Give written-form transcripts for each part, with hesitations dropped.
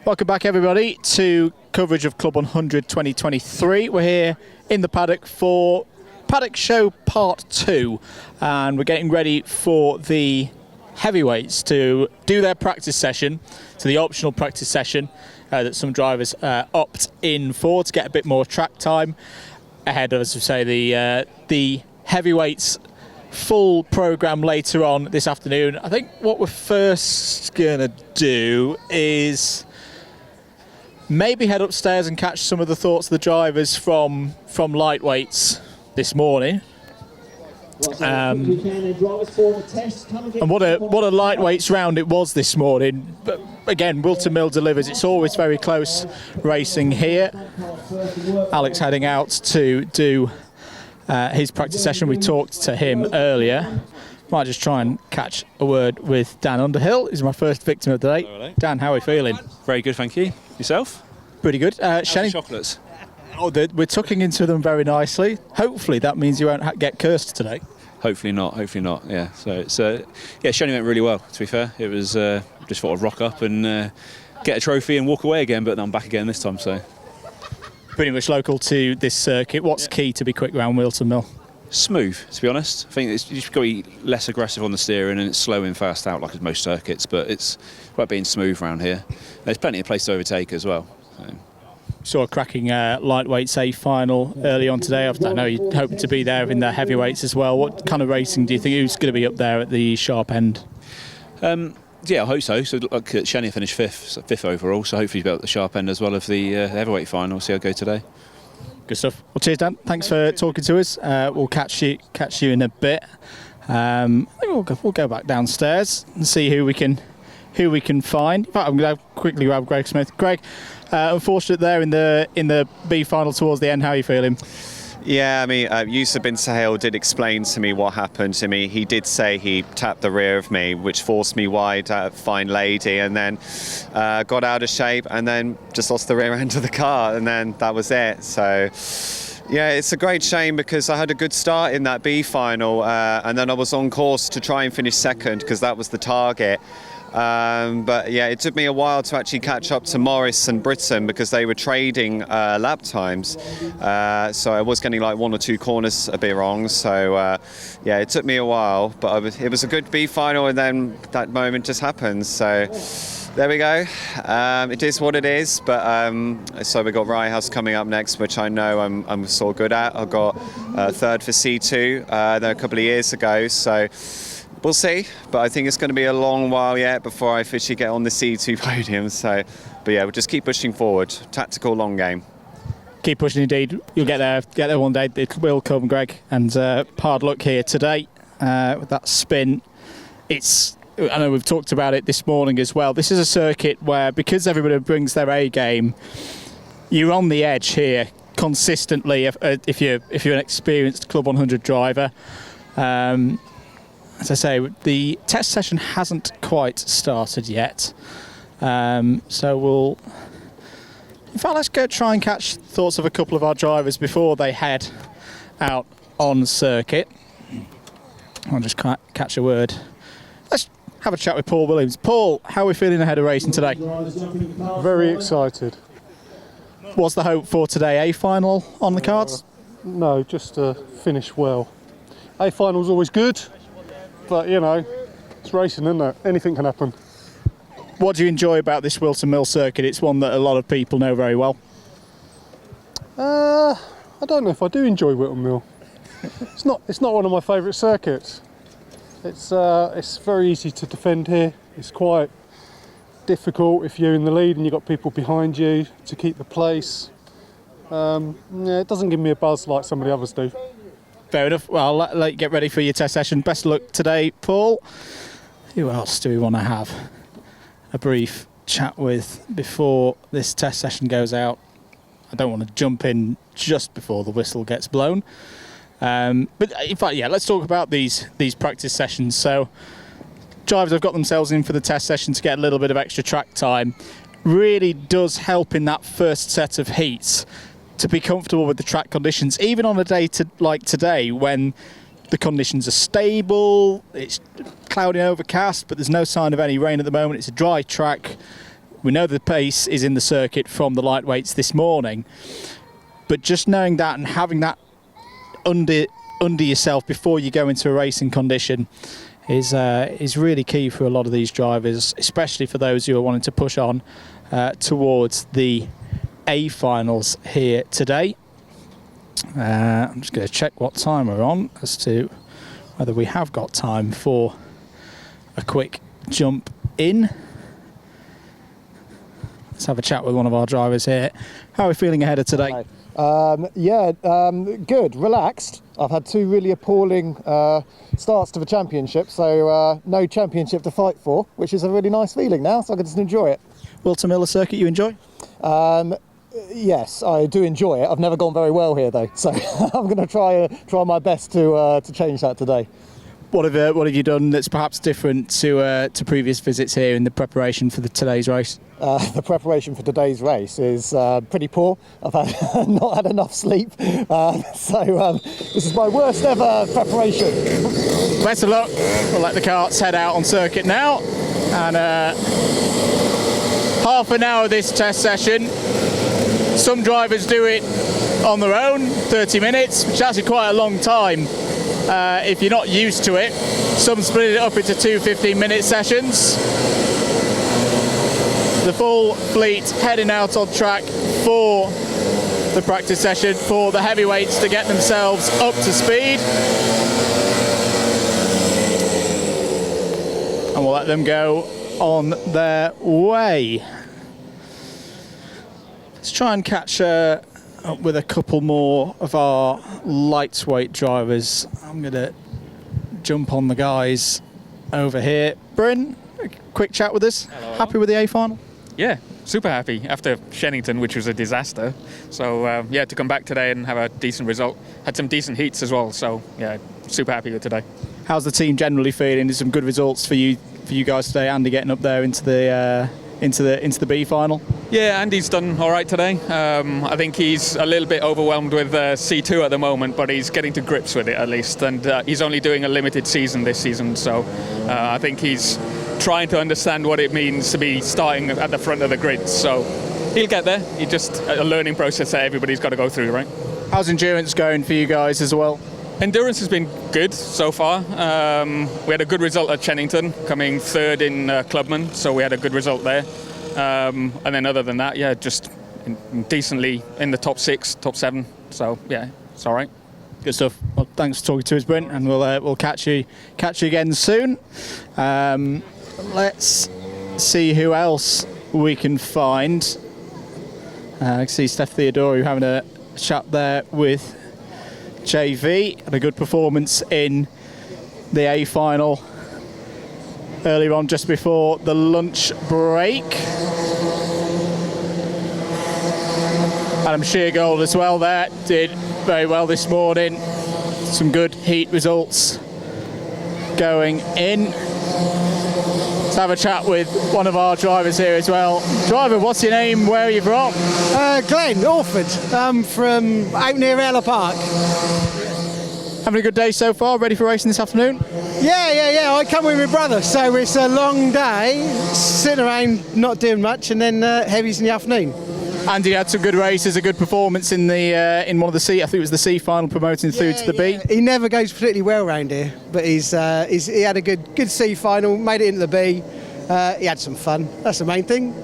Welcome back, everybody, to coverage of Club 100 2023. We're here in the paddock for Paddock Show Part 2, and we're getting ready for the heavyweights to do their practice session, to the optional practice session that some drivers opt in for to get a bit more track time ahead of, as we say, the heavyweights full programme later on this afternoon. I think what we're first going to do is maybe head upstairs and catch some of the thoughts of the drivers from lightweights this morning. And what a lightweights round it was this morning. But again, Whilton Mill delivers. It's always very close racing here. Alex heading out to do his practice session. We talked to him earlier. Might just try and catch a word with Dan Underhill. He's my first victim of the day. Hello. Dan, how are we feeling? Very good, thank you. Yourself? Pretty good. Shani? Chocolates. Oh, we're tucking into them very nicely. Hopefully that means you won't get cursed today. Hopefully not, yeah. So it's Shani went really well, to be fair. It was just thought I'd rock up and get a trophy and walk away again, but I'm back again this time, so. Pretty much local to this circuit. What's key to be quick round Whilton Mill? Smooth, to be honest. I think you just got to be less aggressive on the steering and it's slow in, fast out like most circuits, but it's about being smooth around here. There's plenty of place to overtake as well. So. Saw a cracking lightweights A final early on today. I know you're hoping to be there in the heavyweights as well. What kind of racing do you think, who's going to be up there at the sharp end? Yeah, I hope so. So like Shani finished fifth overall, so hopefully he's got the sharp end as well of the heavyweight final. See how I go today. Good stuff. Well, cheers, Dan. Thanks for talking to us. We'll catch you in a bit. I think we'll go back downstairs and see who we can find. In fact, I'm going to quickly grab Greg Smith. Greg, unfortunate there in the B final towards the end. How are you feeling? Yeah, I mean, Yusuf bin Sahel did explain to me what happened to me. He did say he tapped the rear of me, which forced me wide, fine lady, and then got out of shape and then just lost the rear end of the car, and then that was it. So, yeah, it's a great shame because I had a good start in that B final, and then I was on course to try and finish second because that was the target. But yeah, it took me a while to actually catch up to Morris and Britton because they were trading lap times. So I was getting like one or two corners a bit wrong. So yeah, it took me a while, but it was a good B final, and then that moment just happened. So there we go. It is what it is. But so we got Rye House coming up next, which I know I'm so good at. I got third for C2 there a couple of years ago. So. We'll see, but I think it's going to be a long while yet before I officially get on the C2 podium. So, but yeah, we'll just keep pushing forward. Tactical, long game. Keep pushing, indeed. You'll get there one day. It will come, Greg. And hard luck here today with that spin. I know we've talked about it this morning as well. This is a circuit where, because everybody brings their A game, you're on the edge here consistently. If you're an experienced Club 100 driver. As I say, the test session hasn't quite started yet, so in fact, let's go try and catch thoughts of a couple of our drivers before they head out on circuit. I'll just catch a word. Let's have a chat with Paul Williams. Paul, how are we feeling ahead of racing today? Very excited. What's the hope for today? A final on the cards? No, just to finish well. A final's always good. But, you know, it's racing, isn't it? Anything can happen. What do you enjoy about this Whilton Mill circuit? It's one that a lot of people know very well. I don't know if I do enjoy Whilton Mill. It's not one of my favourite circuits. It's very easy to defend here. It's quite difficult if you're in the lead and you've got people behind you to keep the place. Yeah, it doesn't give me a buzz like some of the others do. Fair enough. Well, I'll let you get ready for your test session. Best of luck today, Paul. Who else do we want to have a brief chat with before this test session goes out? I don't want to jump in just before the whistle gets blown. But in fact, yeah, let's talk about these practice sessions. So drivers have got themselves in for the test session to get a little bit of extra track time. Really does help in that first set of heats to be comfortable with the track conditions, even on a day like today when the conditions are stable, it's cloudy and overcast, but there's no sign of any rain at the moment. It's a dry track. We know the pace is in the circuit from the lightweights this morning, but just knowing that and having that under yourself before you go into a racing condition is really key for a lot of these drivers, especially for those who are wanting to push on towards the A finals here today. I'm just going to check what time we're on as to whether we have got time for a quick jump in. Let's have a chat with one of our drivers here. How are we feeling ahead of today? Good, relaxed. I've had 2 really appalling starts to the championship, so no championship to fight for, which is a really nice feeling now, so I can just enjoy it. Whilton Mill circuit you enjoy? Yes, I do enjoy it. I've never gone very well here though, so I'm going to try my best to change that today. What have you done that's perhaps different to previous visits here in the preparation for today's race? The preparation for today's race is pretty poor. I've not had enough sleep, so this is my worst ever preparation. Best of luck. We'll let the karts head out on circuit now, and half an hour of this test session. Some drivers do it on their own, 30 minutes, which is actually quite a long time if you're not used to it. Some split it up into 2 15-minute sessions. The full fleet heading out on track for the practice session for the heavyweights to get themselves up to speed. And we'll let them go on their way. Let's try and catch up with a couple more of our lightweight drivers. I'm going to jump on the guys over here. Bryn, a quick chat with us. Hello. Happy with the A final? Yeah, super happy after Shennington, which was a disaster. So to come back today and have a decent result. Had some decent heats as well, so yeah, super happy with today. How's the team generally feeling? There's some good results for you guys today. Andy getting up there into the B final. Yeah, Andy's done all right today. I think he's a little bit overwhelmed with C2 at the moment, but he's getting to grips with it at least. And he's only doing a limited season this season, so I think he's trying to understand what it means to be starting at the front of the grid. So he'll get there. It's just a learning process that everybody's got to go through, right? How's endurance going for you guys as well? Endurance has been good so far. We had a good result at Shennington, coming 3rd in Clubman, so we had a good result there. And then other than that, yeah, just decently in the top 6, top 7. So yeah, it's all right. Good stuff. Well, thanks for talking to us, Brent, and we'll catch you again soon. Let's see who else we can find. I can see Steph Theodore having a chat there with JV. Had a good performance in the A final earlier on, just before the lunch break. Adam Sheargold as well there, did very well this morning. Some good heat results going in. Let's have a chat with one of our drivers here as well. Driver, what's your name? Where are you from? Glenn, Orford. I'm from out near Ella Park. Having a good day so far? Ready for racing this afternoon? Yeah. I come with my brother, so it's a long day, sitting around not doing much, and then heavies in the afternoon. Andy had some good races, a good performance in in one of the C. I think it was the C final, promoting through to the B. He never goes particularly well around here, but he had a good C final, made it into the B. He had some fun. That's the main thing.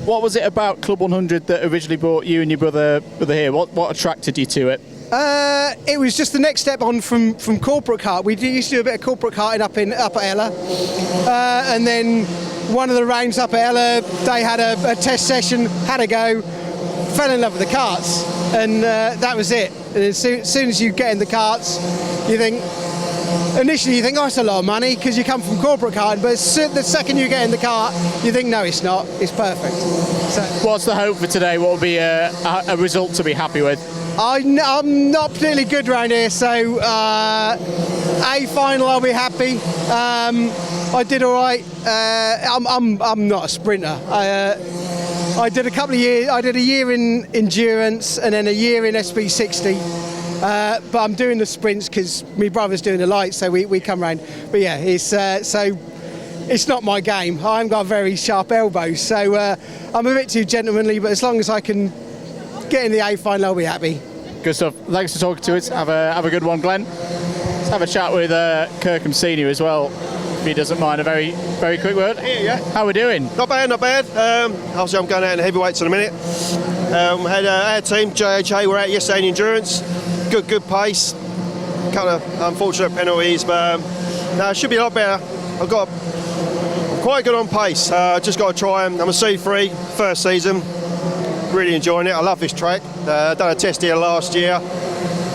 What was it about CLUB100 that originally brought you and your brother here? What attracted you to it? It was just the next step on from corporate kart. We used to do a bit of corporate karting up at Ella, and then one of the rounds up at Ella, they had a test session, had a go, fell in love with the karts, and that was it. And as soon as you get in the karts, initially you think, oh, it's a lot of money because you come from corporate karting, but the second you get in the kart, you think, no, it's not. It's perfect. So, what's the hope for today? What will be a result to be happy with? I'm not particularly good around here, so A final I'll be happy. I did all right. I'm not a sprinter. I did a couple of years. I did a year in endurance and then a year in SB60. But I'm doing the sprints because my brother's doing the lights, so we come round. But yeah, it's so it's not my game. I haven't got very sharp elbows, so I'm a bit too gentlemanly, but as long as I can get in the A final, I'll be happy. Good stuff. Thanks for talking to us. Have a good one, Glenn. Let's have a chat with Kirkham Senior as well, if he doesn't mind. A very, very quick word. Yeah. How we doing? Not bad. Obviously, I'm going out in the heavyweights in a minute. Had our team, JHA, were out yesterday in endurance. Good pace. Couple of unfortunate penalties, but no, it should be a lot better. I'm quite good on pace. Just got to try them. I'm a C3, first season. Really enjoying it. I love this track. Done a test here last year.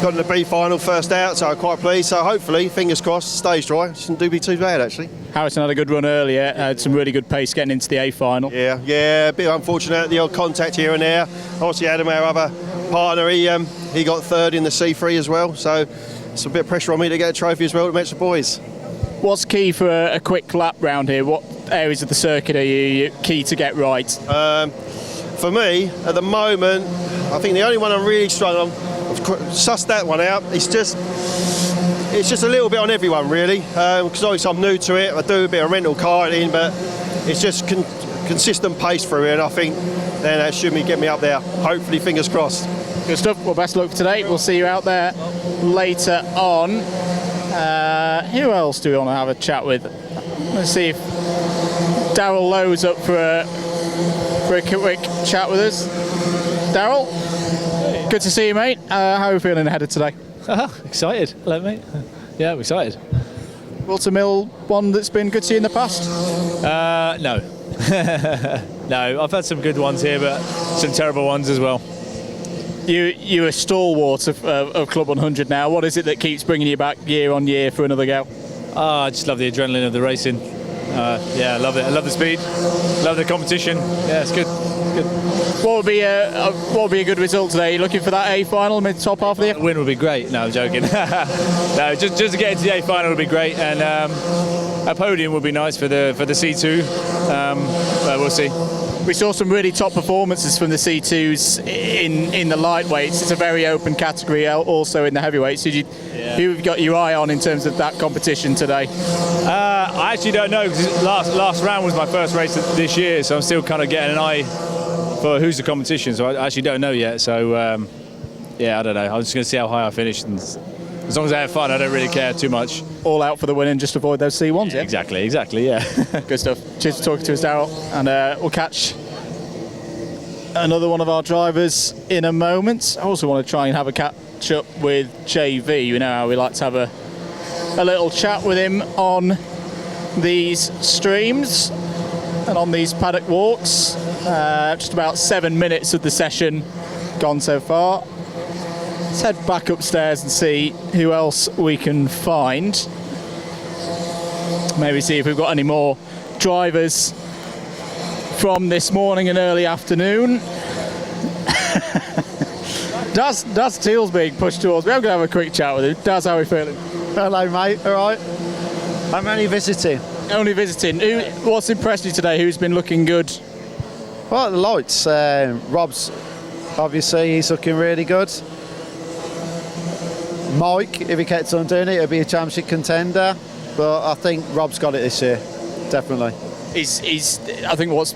Got in the B final, first out, so I'm quite pleased. So hopefully, fingers crossed, stays dry. Shouldn't do be too bad actually. Harrison had a good run earlier. Had some really good pace getting into the A final. Yeah, a bit unfortunate. The odd contact here and there. Obviously, Adam, our other partner, he got third in the C3 as well. So it's a bit of pressure on me to get a trophy as well to match the boys. What's key for a quick lap round here? What areas of the circuit are you key to get right? For me, at the moment, I think the only one I'm really struggling on, I've sussed that one out. It's just a little bit on everyone really, because obviously I'm new to it. I do a bit of rental karting, but it's just consistent pace through it, and I think then that should get me up there. Hopefully, fingers crossed. Good stuff. Well, best of luck for today. We'll see you out there later on. Who else do we want to have a chat with? Let's see if Darryl Lowe's up for a quick chat with us. Darryl, good to see you, mate. How are you feeling ahead of today? Excited. Hello, mate. Yeah, I'm excited. Whilton Mill, one that's been good to you in the past? No. No, I've had some good ones here, but some terrible ones as well. You're a stalwart of CLUB100 now. What is it that keeps bringing you back year on year for another go? I just love the adrenaline of the racing. Yeah, I love it. I love the speed. Love the competition. Yeah, it's good. What would be a good result today? Are you looking for that A final, mid top half of the A win would be great. No, I'm joking. No, just to get into the A final would be great, and a podium would be nice for the C2. But we'll see. We saw some really top performances from the C2s in the lightweights. It's a very open category, also in the heavyweights. Who have you got your eye on in terms of that competition today? I actually don't know, because last round was my first race this year, so I'm still kind of getting an eye for who's the competition. So I actually don't know yet. So yeah, I don't know. I'm just going to see how high I finish, and as long as I have fun, I don't really care too much. All out for the win and just avoid those C1s, yeah? Exactly, yeah. Good stuff. Cheers for talking to us, Darryl. And we'll catch another one of our drivers in a moment. I also want to try and have a catch up with JV. You know how we like to have a little chat with him on these streams and on these paddock walks. Just about 7 minutes of the session gone so far. Let's head back upstairs and see who else we can find. Maybe see if we've got any more drivers from this morning and early afternoon. Daz Teal's being pushed towards me. I'm going to have a quick chat with him. Daz, how are we feeling? Hello, mate. All right. I'm only visiting. Only visiting. What's impressed you today? Who's been looking good? Well, the lights. Rob's, obviously, he's looking really good. Mike, if he kept on doing it, he'll be a championship contender. But I think Rob's got it this year, definitely. I think what's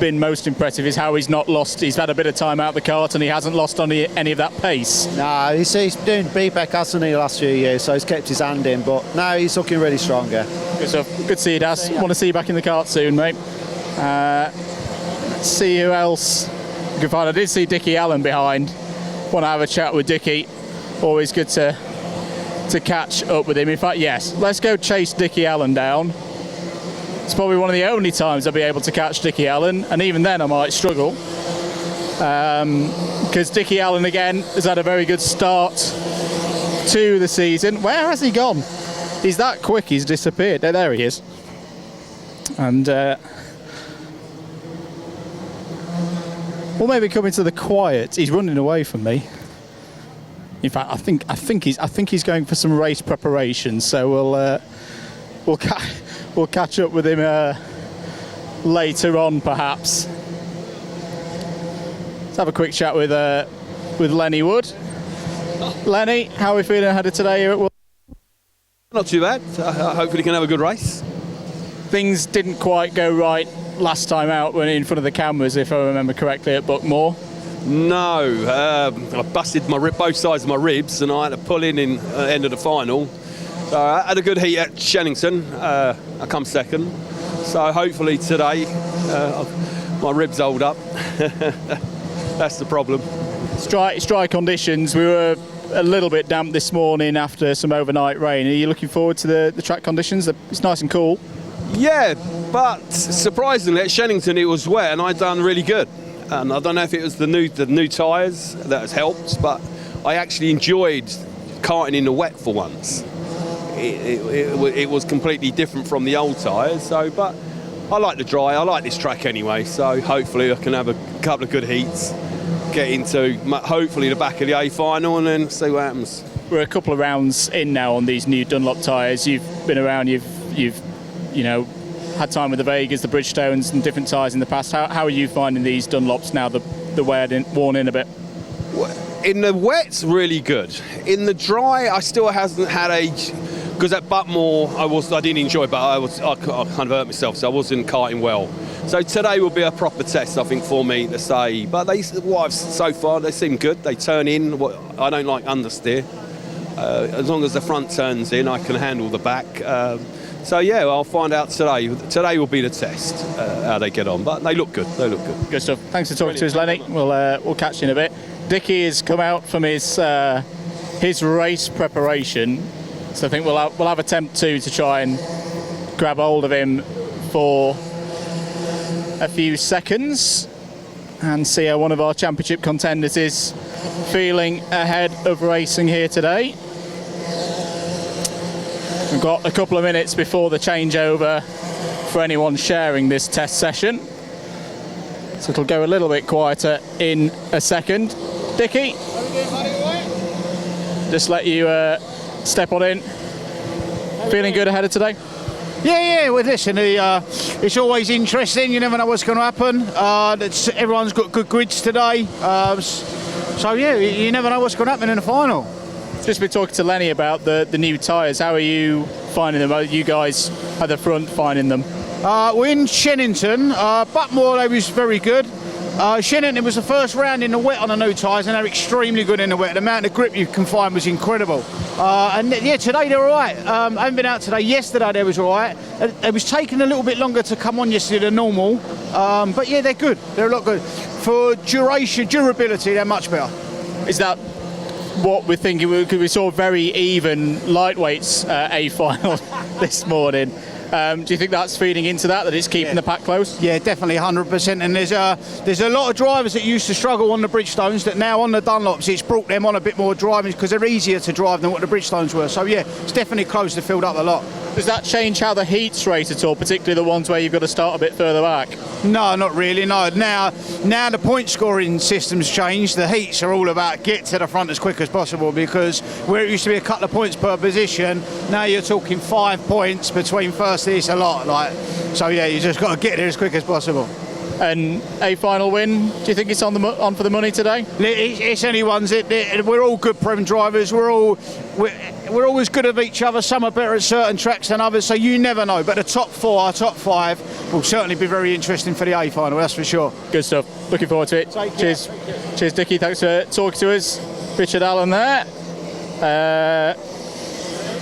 been most impressive is how he's not lost. He's had a bit of time out of the kart and he hasn't lost on any of that pace. No, he's doing BPEC, hasn't he, the last few years, so he's kept his hand in. But now he's looking really strong, yeah. Good stuff. Good to see you, Daz. Want to see you back in the kart soon, mate. Let's see who else we can find. I did see Dickie Allen behind. Want to have a chat with Dickie. Always good to catch up with him. In fact, yes, let's go chase Dickie Allen down. It's probably one of the only times I'll be able to catch Dickie Allen, and even then I might struggle. Because Dickie Allen, again, has had a very good start to the season. Where has he gone? He's that quick, he's disappeared. There he is. And we'll maybe come into the quiet. He's running away from me. In fact, I think he's going for some race preparation. So we'll catch up with him later on, perhaps. Let's have a quick chat with Lenny Wood. Lenny, how are we feeling ahead of today here at World? Not too bad. Hopefully can have a good race. things didn't quite go right last time out when in front of the cameras, if I remember correctly, at Buckmore. No, I busted both sides of my ribs, and I had to pull in at the end of the final. So I had a good heat at Shannington. I come second. So hopefully today my ribs hold up. That's the problem. Dry conditions. We were a little bit damp this morning after some overnight rain. Are you looking forward to the track conditions? It's nice and cool. Yeah, but surprisingly at Shannington it was wet and I'd done really good. And I don't know if it was the new tyres that has helped, but I actually enjoyed karting in the wet for once. It was completely different from the old tyres. So, but I like the dry. I like this track anyway. So hopefully I can have a couple of good heats, get into hopefully the back of the A final, and then see what happens. We're a couple of rounds in now on these new Dunlop tyres. You've been around. You've had time with the Vegas, the Bridgestones, and different tyres in the past. How are you finding these Dunlops now? The worn in a bit. In the wet's really good. In the dry, I still hasn't had because at Buckmore I didn't enjoy, but I kind of hurt myself, so I wasn't karting well. So today will be a proper test, I think, for me to say. But so far they seem good. They turn in. I don't like understeer. As long as the front turns in, I can handle the back. So yeah, I'll find out today. Today will be the test how they get on. But they look good. They look good. Good stuff. Thanks for talking to us, Lenny. We'll catch you in a bit. Dickie has come out from his race preparation. So I think we'll have attempt to try and grab hold of him for a few seconds and see how one of our championship contenders is feeling ahead of racing here today. We've got a couple of minutes before the changeover for anyone sharing this test session, so it'll go a little bit quieter in a second. Dickie, just let you step on in. Feeling good ahead of today? Yeah, well listen, it's always interesting, you never know what's going to happen. Everyone's got good grids today, so yeah, you never know what's going to happen in the final. Just been talking to Lenny about the new tyres. How are you finding them? Are you guys at the front finding them? We're in Shannington. Buckmore, they was very good. Shannington was the first round in the wet on the new tyres, and they're extremely good in the wet. The amount of grip you can find was incredible. And yeah, today they're all right. I haven't been out today. Yesterday they was all right. It was taking a little bit longer to come on yesterday than normal. But yeah, they're good. They're a lot good. For durability, they're much better. Is that what we're thinking? Because we saw very even lightweights A final this morning. Do you think that's feeding into that it's keeping the pack close? Yeah, definitely 100%. And there's a lot of drivers that used to struggle on the Bridgestones that now on the Dunlops it's brought them on a bit more driving because they're easier to drive than what the Bridgestones were. So yeah, it's definitely closed the field up a lot. Does that change how the heats rate at all, particularly the ones where you've got to start a bit further back? No, not really, no. Now the point scoring system's changed. The heats are all about get to the front as quick as possible, because where it used to be a couple of points per position, now you're talking 5 points between first. It's a lot, so yeah, you just got to get there as quick as possible. And a final win, do you think it's on for the money today? It's anyone's. We're all good Prem drivers. We're always good at each other. Some are better at certain tracks than others, so you never know. But the top four, our top five, will certainly be very interesting for the A final. That's for sure. Good stuff. Looking forward to it. Cheers, cheers, Dickie. Thanks for talking to us. Richard Allen there.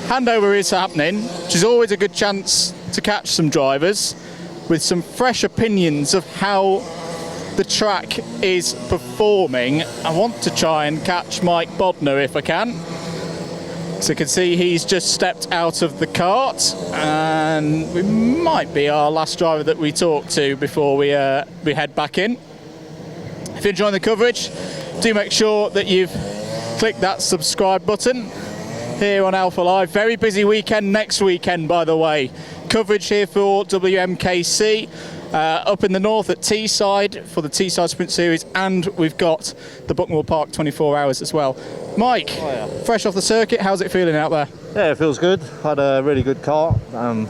Handover is happening, which is always a good chance to catch some drivers with some fresh opinions of how the track is performing. I want to try and catch Mike Bodner if I can. So you can see he's just stepped out of the kart, and we might be our last driver that we talk to before we head back in. If you're enjoying the coverage, do make sure that you've clicked that subscribe button here on Alpha Live. Very busy weekend next weekend, by the way. Coverage here for WMKC up in the north at Teesside for the Teesside Sprint Series, and we've got the Buckmore Park 24 hours as well. Mike, fresh off the circuit, how's it feeling out there? Yeah, it feels good. Had a really good car, and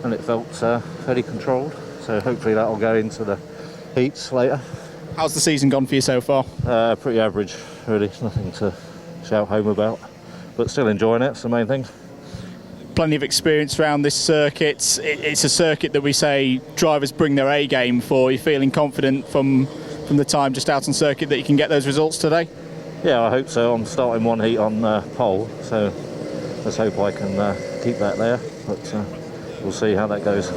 it felt fairly controlled, so hopefully that'll go into the heats later. How's the season gone for you so far? Pretty average, really. Nothing to shout home about, but still enjoying it. It's the main thing. plenty of experience around this circuit. It's a circuit that we say drivers bring their A game for. You're feeling confident from the time just out on circuit that you can get those results today? Yeah, I hope so. I'm starting one heat on pole, so let's hope I can keep that there. But we'll see how that goes.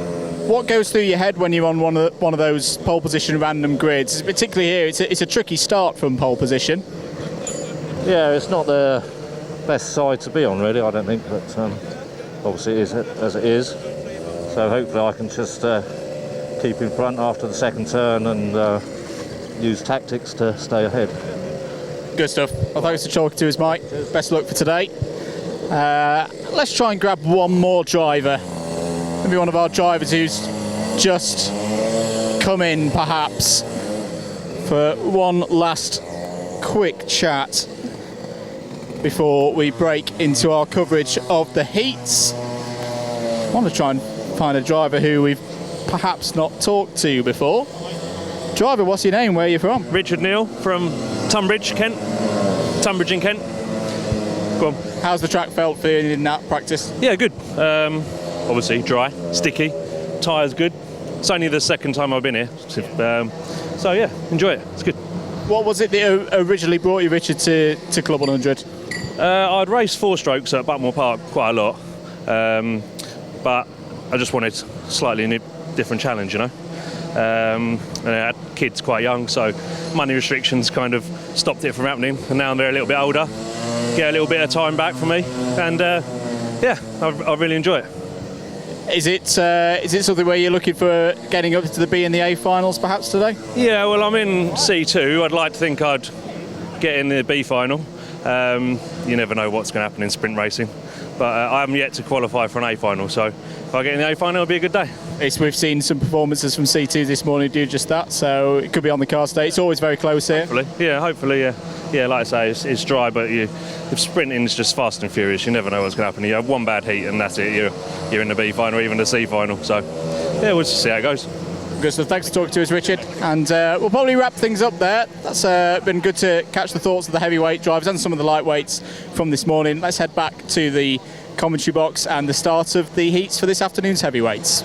What goes through your head when you're on one of those pole position random grids? Particularly here, it's a tricky start from pole position. Yeah, it's not the best side to be on, really, I don't think, but obviously it is as it is. So hopefully I can just keep in front after the second turn and use tactics to stay ahead. Good stuff. Well, thanks for talking to us, Mike. Best of luck for today. Let's try and grab one more driver. Maybe one of our drivers who's just come in, perhaps, for one last quick chat before we break into our coverage of the heats. I want to try and find a driver who we've perhaps not talked to before. Driver, what's your name? Where are you from? Richard Neal from Tunbridge, Kent. Tunbridge in Kent. Go on. How's the track felt for you in that practice? Yeah, good. Obviously dry, sticky, tyres good. It's only the second time I've been here. So yeah, enjoy it. It's good. What was it that originally brought you, Richard, to Club 100? I'd raced 4-strokes at Buckmore Park quite a lot, but I just wanted slightly different challenge, you know. And I had kids quite young, so money restrictions kind of stopped it from happening. And now they're a little bit older, get a little bit of time back for me, and yeah, I really enjoy it. Is it something where you're looking for getting up to the B and the A finals perhaps today? Yeah, well, I'm in C2. I'd like to think I'd get in the B final. You never know what's going to happen in sprint racing, but I haven't yet to qualify for an A final, so if I get in the A final, it'll be a good day. We've seen some performances from C2 this morning do just that, so it could be on the card today. It's always very close here. Hopefully, yeah. Like I say, it's dry, but if sprinting is just fast and furious, you never know what's going to happen. You have one bad heat and that's it. You're in the B final, even the C final. So yeah, we'll just see how it goes. Good stuff. Thanks for talking to us, Richard. And we'll probably wrap things up there. That's been good to catch the thoughts of the heavyweight drivers and some of the lightweights from this morning. Let's head back to the commentary box and the start of the heats for this afternoon's heavyweights.